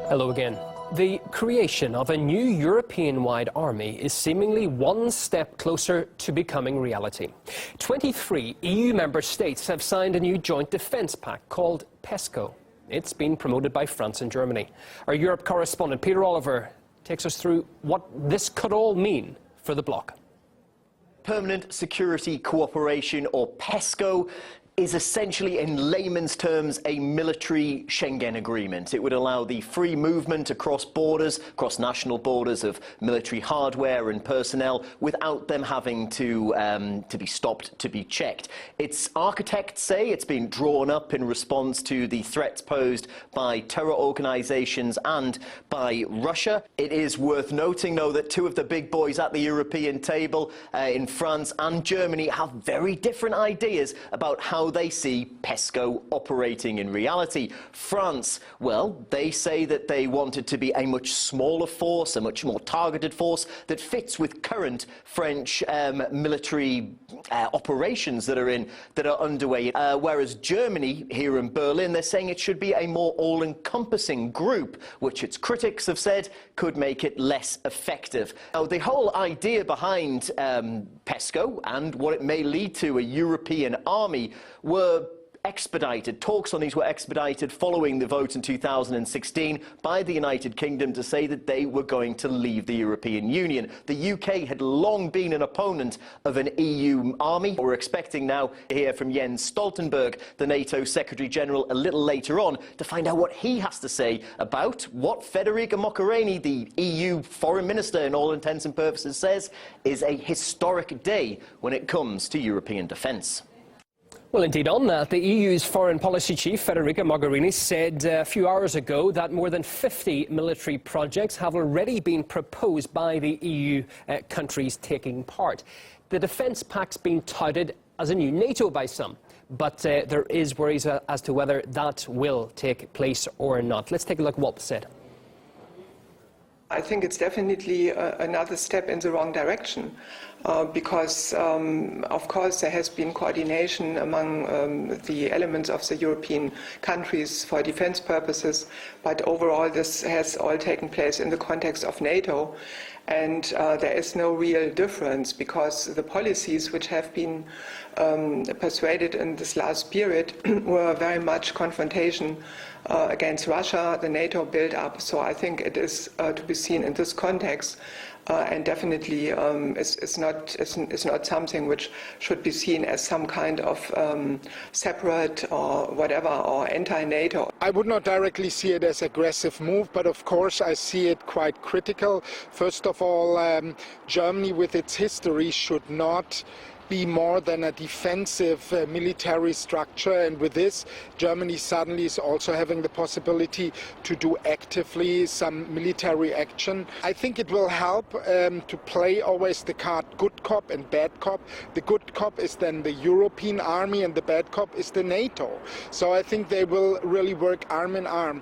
Hello again. The creation of a new European-wide army is seemingly one step closer to becoming reality. 23 EU member states have signed a new joint defence pact called PESCO. It's been promoted by France and Germany. Our Europe correspondent Peter Oliver takes us through what this could all mean for the bloc. Permanent Security Cooperation, or PESCO, is essentially, in layman's terms, a military Schengen agreement. It would allow the free movement across borders, across national borders, of military hardware and personnel without them having to be stopped, to be checked. Its architects say it's been drawn up in response to the threats posed by terror organisations and by Russia. It is worth noting, though, that two of the big boys at the European table in France and Germany have very different ideas about how they see PESCO operating in reality. France, well, they say that they want it to be a much smaller force, a much more targeted force that fits with current French military operations that are underway. Whereas Germany, here in Berlin, they're saying it should be a more all-encompassing group, which its critics have said could make it less effective. Now, the whole idea behind PESCO and what it may lead to, a European army, were expedited. Talks on these were expedited following the vote in 2016 by the United Kingdom to say that they were going to leave the European Union. The UK had long been an opponent of an EU army. We're expecting now to hear from Jens Stoltenberg, the NATO Secretary-General, a little later on to find out what he has to say about what Federica Mogherini, the EU Foreign Minister in all intents and purposes, says is a historic day when it comes to European defence. Well, indeed, on that, the EU's foreign policy chief, Federica Mogherini, said a few hours ago that more than 50 military projects have already been proposed by the EU countries taking part. The defence pact's been touted as a new NATO by some, but there is worries as to whether that will take place or not. Let's take a look at what was said. I think it's definitely another step in the wrong direction because, of course, there has been coordination among the elements of the European countries for defense purposes, but overall this has all taken place in the context of NATO. And there is no real difference because the policies which have been persuaded in this last period were very much confrontation against Russia, the NATO build-up. So I think it is to be seen in this context, and definitely it's not something which should be seen as some kind of separate or whatever or anti-NATO. I would not directly see it as aggressive move, but of course I see it quite critical. First of all, Germany with its history should not be more than a defensive military structure, and with this Germany suddenly is also having the possibility to do actively some military action. I think it will help to play always the card good cop and bad cop. The good cop is then the European army and the bad cop is the NATO. So I think they will really work arm in arm.